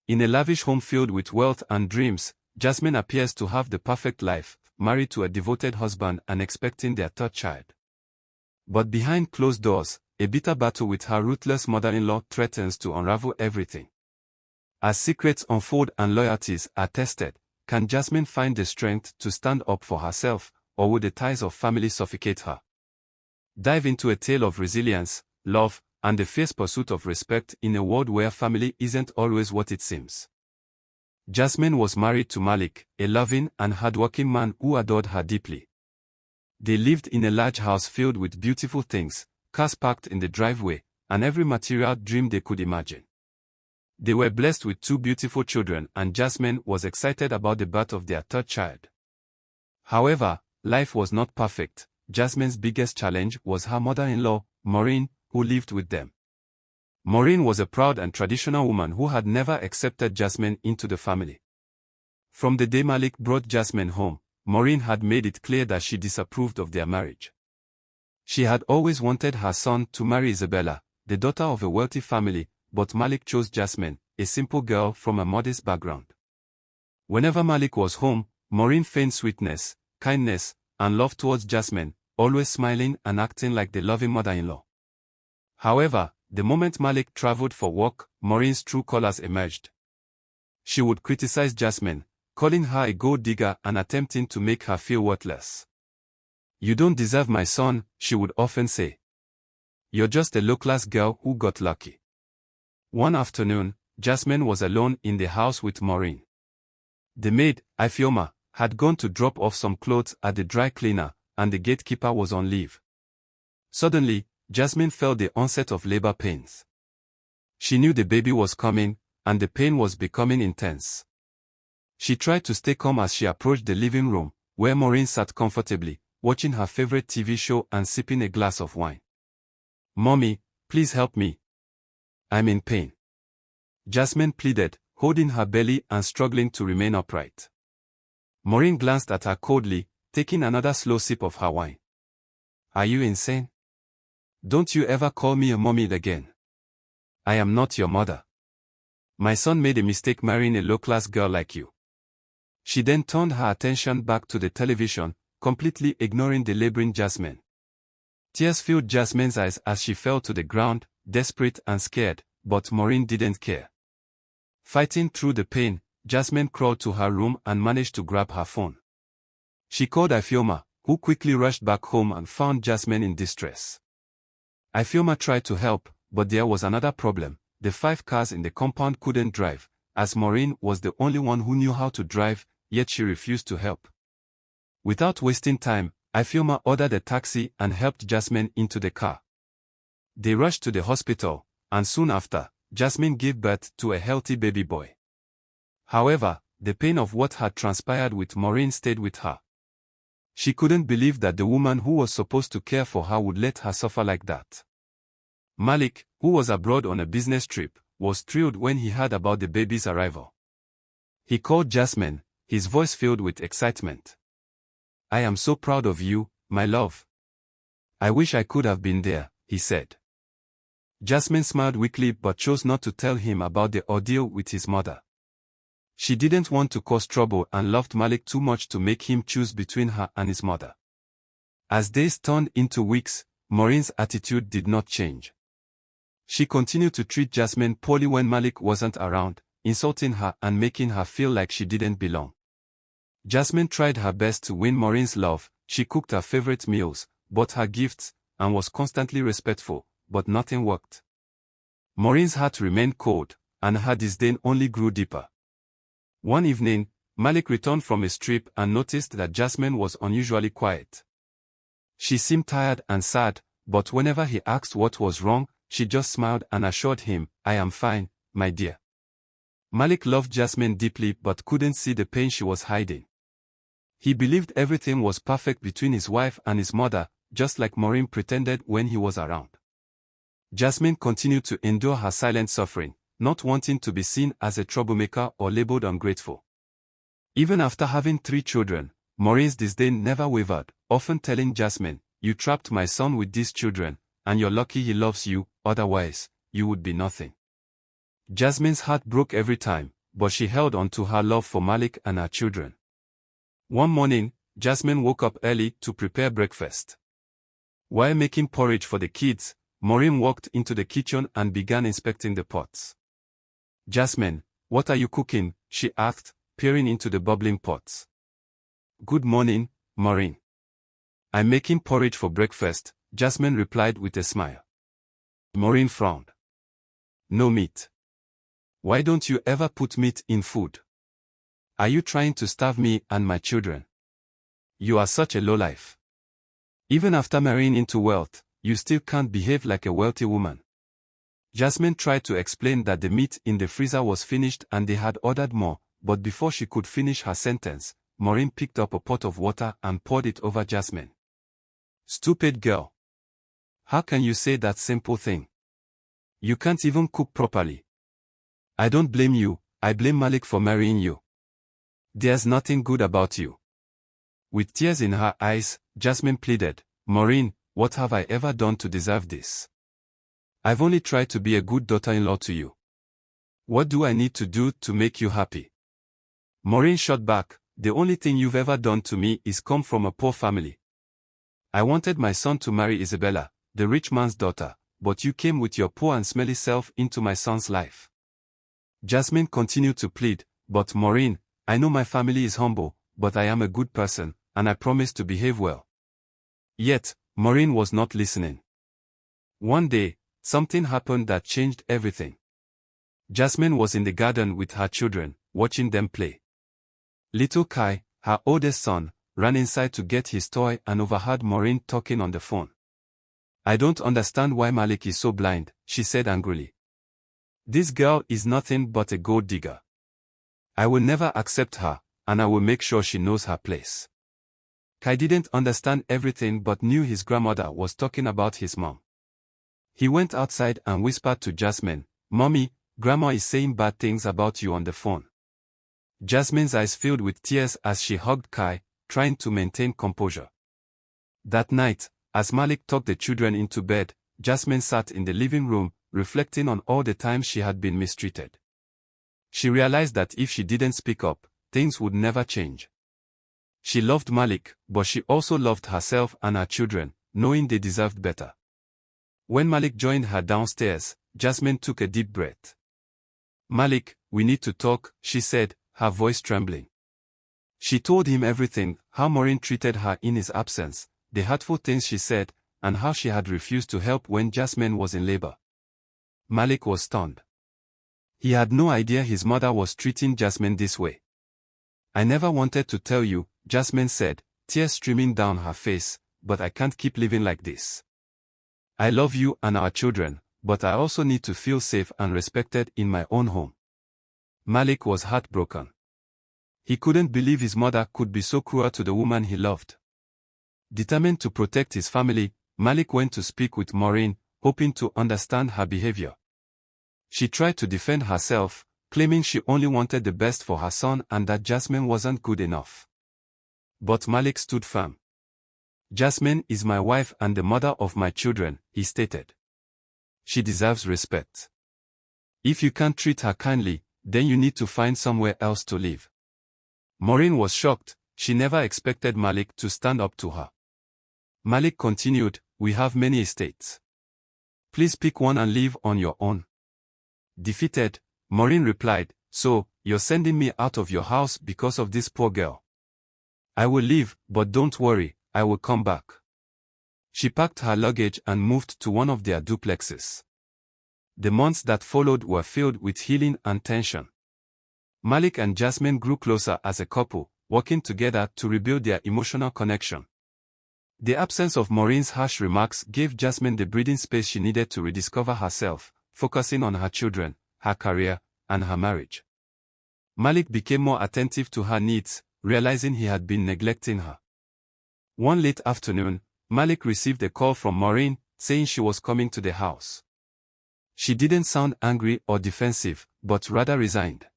In a lavish home filled with wealth and dreams, Jasmine appears to have the perfect life, married to a devoted husband and expecting their third child. But behind closed doors, a bitter battle with her ruthless mother-in-law threatens to unravel everything. As secrets unfold and loyalties are tested, can Jasmine find the strength to stand up for herself, or will the ties of family suffocate her? Dive into a tale of resilience, love, and the fierce pursuit of respect in a world where family isn't always what it seems. Jasmine was married to Malik, a loving and hardworking man who adored her deeply. They lived in a large house filled with beautiful things, cars parked in the driveway, and every material dream they could imagine. They were blessed with 2 beautiful children, and Jasmine was excited about the birth of their third child. However, life was not perfect. Jasmine's biggest challenge was her mother-in-law, Maureen, who lived with them. Maureen was a proud and traditional woman who had never accepted Jasmine into the family. From the day Malik brought Jasmine home, Maureen had made it clear that she disapproved of their marriage. She had always wanted her son to marry Isabella, the daughter of a wealthy family, but Malik chose Jasmine, a simple girl from a modest background. Whenever Malik was home, Maureen feigned sweetness, kindness, and love towards Jasmine, always smiling and acting like the loving mother-in-law. However, the moment Malik traveled for work, Maureen's true colors emerged. She would criticize Jasmine, calling her a gold digger and attempting to make her feel worthless. "You don't deserve my son," she would often say. "You're just a low-class girl who got lucky." One afternoon, Jasmine was alone in the house with Maureen. The maid, Ifioma, had gone to drop off some clothes at the dry cleaner, and the gatekeeper was on leave. Suddenly, Jasmine felt the onset of labor pains. She knew the baby was coming, and the pain was becoming intense. She tried to stay calm as she approached the living room, where Maureen sat comfortably, watching her favorite TV show and sipping a glass of wine. "Mommy, please help me. I'm in pain," Jasmine pleaded, holding her belly and struggling to remain upright. Maureen glanced at her coldly, taking another slow sip of her wine. "Are you insane? Don't you ever call me a mommy again. I am not your mother. My son made a mistake marrying a low-class girl like you." She then turned her attention back to the television, completely ignoring the laboring Jasmine. Tears filled Jasmine's eyes as she fell to the ground, desperate and scared, but Maureen didn't care. Fighting through the pain, Jasmine crawled to her room and managed to grab her phone. She called Ifioma, who quickly rushed back home and found Jasmine in distress. Ifioma tried to help, but there was another problem. The 5 cars in the compound couldn't drive, as Maureen was the only one who knew how to drive, yet she refused to help. Without wasting time, Ifioma ordered a taxi and helped Jasmine into the car. They rushed to the hospital, and soon after, Jasmine gave birth to a healthy baby boy. However, the pain of what had transpired with Maureen stayed with her. She couldn't believe that the woman who was supposed to care for her would let her suffer like that. Malik, who was abroad on a business trip, was thrilled when he heard about the baby's arrival. He called Jasmine, his voice filled with excitement. "I am so proud of you, my love. I wish I could have been there," he said. Jasmine smiled weakly but chose not to tell him about the ordeal with his mother. She didn't want to cause trouble and loved Malik too much to make him choose between her and his mother. As days turned into weeks, Maureen's attitude did not change. She continued to treat Jasmine poorly when Malik wasn't around, insulting her and making her feel like she didn't belong. Jasmine tried her best to win Maureen's love. She cooked her favorite meals, bought her gifts, and was constantly respectful, but nothing worked. Maureen's heart remained cold, and her disdain only grew deeper. One evening, Malik returned from his trip and noticed that Jasmine was unusually quiet. She seemed tired and sad, but whenever he asked what was wrong, she just smiled and assured him, "I am fine, my dear." Malik loved Jasmine deeply but couldn't see the pain she was hiding. He believed everything was perfect between his wife and his mother, just like Maureen pretended when he was around. Jasmine continued to endure her silent suffering, not wanting to be seen as a troublemaker or labeled ungrateful. Even after having 3 children, Maureen's disdain never wavered, often telling Jasmine, "You trapped my son with these children, and you're lucky he loves you, otherwise, you would be nothing." Jasmine's heart broke every time, but she held on to her love for Malik and her children. One morning, Jasmine woke up early to prepare breakfast. While making porridge for the kids, Maureen walked into the kitchen and began inspecting the pots. "Jasmine, what are you cooking?" she asked, peering into the bubbling pots. "Good morning, Maureen. I'm making porridge for breakfast," Jasmine replied with a smile. Maureen frowned. "No meat. Why don't you ever put meat in food? Are you trying to starve me and my children? You are such a lowlife. Even after marrying into wealth, you still can't behave like a wealthy woman." Jasmine tried to explain that the meat in the freezer was finished and they had ordered more, but before she could finish her sentence, Maureen picked up a pot of water and poured it over Jasmine. "Stupid girl. How can you say that simple thing? You can't even cook properly. I don't blame you, I blame Malik for marrying you. There's nothing good about you." With tears in her eyes, Jasmine pleaded, "Maureen, what have I ever done to deserve this? I've only tried to be a good daughter-in-law to you. What do I need to do to make you happy?" Maureen shot back, "The only thing you've ever done to me is come from a poor family. I wanted my son to marry Isabella, the rich man's daughter, but you came with your poor and smelly self into my son's life." Jasmine continued to plead, "But Maureen, I know my family is humble, but I am a good person, and I promise to behave well." Yet, Maureen was not listening. One day, something happened that changed everything. Jasmine was in the garden with her children, watching them play. Little Kai, her oldest son, ran inside to get his toy and overheard Maureen talking on the phone. "I don't understand why Malik is so blind," she said angrily. "This girl is nothing but a gold digger. I will never accept her, and I will make sure she knows her place." Kai didn't understand everything but knew his grandmother was talking about his mom. He went outside and whispered to Jasmine, "Mommy, Grandma is saying bad things about you on the phone." Jasmine's eyes filled with tears as she hugged Kai, trying to maintain composure. That night, as Malik tucked the children into bed, Jasmine sat in the living room, reflecting on all the times she had been mistreated. She realized that if she didn't speak up, things would never change. She loved Malik, but she also loved herself and her children, knowing they deserved better. When Malik joined her downstairs, Jasmine took a deep breath. "Malik, we need to talk," she said, her voice trembling. She told him everything, how Maureen treated her in his absence, the hurtful things she said, and how she had refused to help when Jasmine was in labor. Malik was stunned. He had no idea his mother was treating Jasmine this way. "I never wanted to tell you," Jasmine said, tears streaming down her face, "but I can't keep living like this. I love you and our children, but I also need to feel safe and respected in my own home." Malik was heartbroken. He couldn't believe his mother could be so cruel to the woman he loved. Determined to protect his family, Malik went to speak with Maureen, hoping to understand her behavior. She tried to defend herself, claiming she only wanted the best for her son and that Jasmine wasn't good enough. But Malik stood firm. "Jasmine is my wife and the mother of my children," he stated. "She deserves respect. If you can't treat her kindly, then you need to find somewhere else to live." Maureen was shocked. She never expected Malik to stand up to her. Malik continued, "We have many estates. Please pick one and live on your own." Defeated, Maureen replied, "So, you're sending me out of your house because of this poor girl? I will leave, but don't worry, I will come back." She packed her luggage and moved to one of their duplexes. The months that followed were filled with healing and tension. Malik and Jasmine grew closer as a couple, working together to rebuild their emotional connection. The absence of Maureen's harsh remarks gave Jasmine the breathing space she needed to rediscover herself, focusing on her children, her career, and her marriage. Malik became more attentive to her needs, realizing he had been neglecting her. One late afternoon, Malik received a call from Maureen, saying she was coming to the house. She didn't sound angry or defensive, but rather resigned.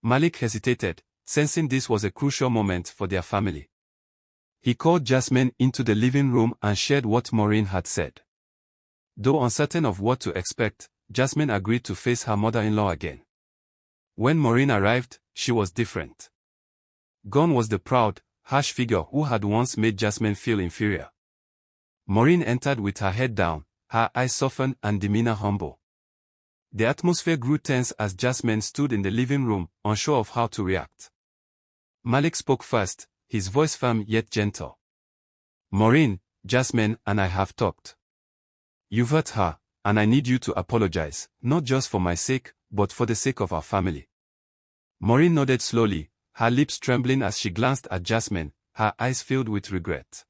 Malik hesitated, sensing this was a crucial moment for their family. He called Jasmine into the living room and shared what Maureen had said. Though uncertain of what to expect, Jasmine agreed to face her mother-in-law again. When Maureen arrived, she was different. Gone was the proud, harsh figure who had once made Jasmine feel inferior. Maureen entered with her head down, her eyes softened and demeanor humble. The atmosphere grew tense as Jasmine stood in the living room, unsure of how to react. Malik spoke first, his voice firm yet gentle. Maureen, Jasmine and I have talked. You've hurt her, and I need you to apologize, not just for my sake, but for the sake of our family. Maureen nodded slowly, her lips trembling as she glanced at Jasmine, her eyes filled with regret.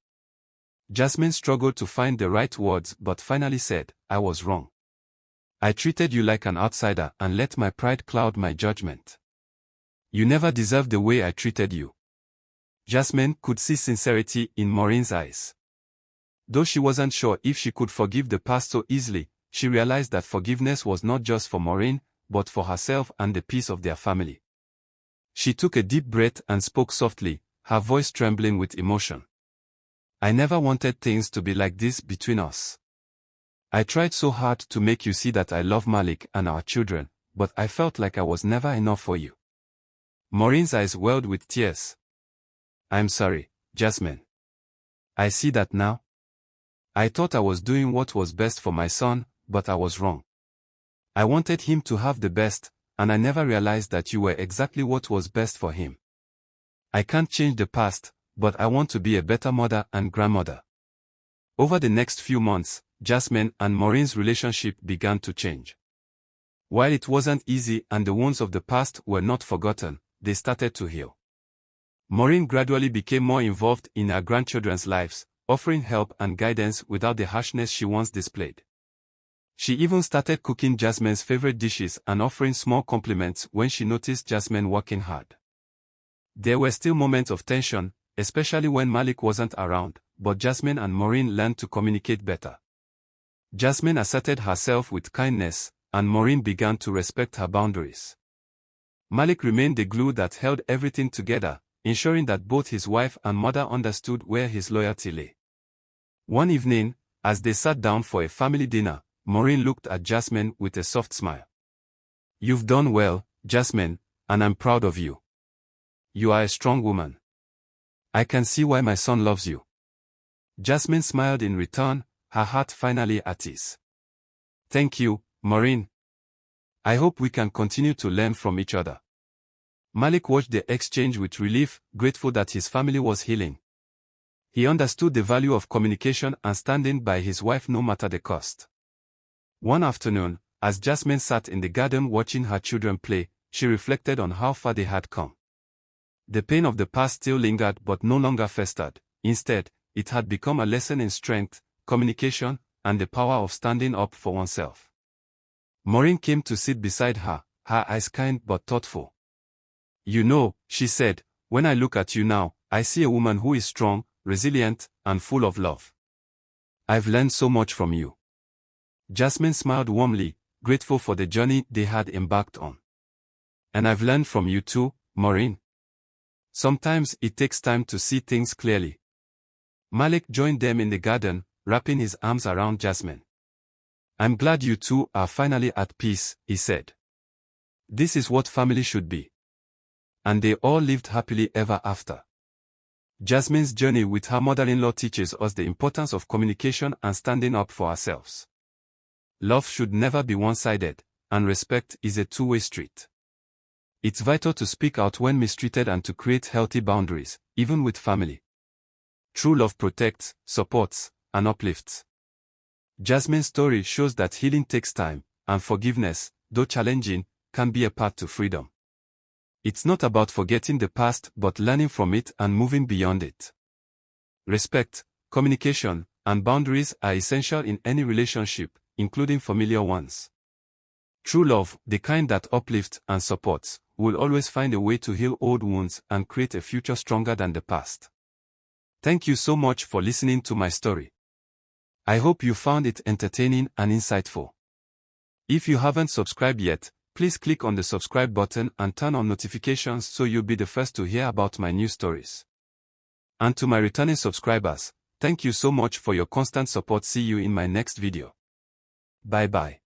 Jasmine struggled to find the right words but finally said, I was wrong. I treated you like an outsider and let my pride cloud my judgment. You never deserved the way I treated you. Jasmine could see sincerity in Maureen's eyes. Though she wasn't sure if she could forgive the past so easily, she realized that forgiveness was not just for Maureen, but for herself and the peace of their family. She took a deep breath and spoke softly, her voice trembling with emotion. I never wanted things to be like this between us. I tried so hard to make you see that I love Malik and our children, but I felt like I was never enough for you. Maureen's eyes welled with tears. I'm sorry, Jasmine. I see that now. I thought I was doing what was best for my son, but I was wrong. I wanted him to have the best, and I never realized that you were exactly what was best for him. I can't change the past, but I want to be a better mother and grandmother. Over the next few months, Jasmine and Maureen's relationship began to change. While it wasn't easy and the wounds of the past were not forgotten, they started to heal. Maureen gradually became more involved in her grandchildren's lives, offering help and guidance without the harshness she once displayed. She even started cooking Jasmine's favorite dishes and offering small compliments when she noticed Jasmine working hard. There were still moments of tension, especially when Malik wasn't around, but Jasmine and Maureen learned to communicate better. Jasmine asserted herself with kindness, and Maureen began to respect her boundaries. Malik remained the glue that held everything together, ensuring that both his wife and mother understood where his loyalty lay. One evening, as they sat down for a family dinner, Maureen looked at Jasmine with a soft smile. You've done well, Jasmine, and I'm proud of you. You are a strong woman. I can see why my son loves you. Jasmine smiled in return, her heart finally at ease. Thank you, Maureen. I hope we can continue to learn from each other. Malik watched the exchange with relief, grateful that his family was healing. He understood the value of communication and standing by his wife no matter the cost. One afternoon, as Jasmine sat in the garden watching her children play, she reflected on how far they had come. The pain of the past still lingered but no longer festered. Instead, it had become a lesson in strength, communication, and the power of standing up for oneself. Maureen came to sit beside her, her eyes kind but thoughtful. You know, she said, when I look at you now, I see a woman who is strong, resilient, and full of love. I've learned so much from you. Jasmine smiled warmly, grateful for the journey they had embarked on. And I've learned from you too, Maureen. Sometimes it takes time to see things clearly. Malik joined them in the garden, wrapping his arms around Jasmine. I'm glad you two are finally at peace, he said. This is what family should be. And they all lived happily ever after. Jasmine's journey with her mother-in-law teaches us the importance of communication and standing up for ourselves. Love should never be one-sided, and respect is a two-way street. It's vital to speak out when mistreated and to create healthy boundaries, even with family. True love protects, supports, and uplifts. Jasmine's story shows that healing takes time, and forgiveness, though challenging, can be a path to freedom. It's not about forgetting the past but learning from it and moving beyond it. Respect, communication, and boundaries are essential in any relationship, including familiar ones. True love, the kind that uplifts and supports, will always find a way to heal old wounds and create a future stronger than the past. Thank you so much for listening to my story. I hope you found it entertaining and insightful. If you haven't subscribed yet, please click on the subscribe button and turn on notifications so you'll be the first to hear about my new stories. And to my returning subscribers, thank you so much for your constant support. See you in my next video. Bye bye.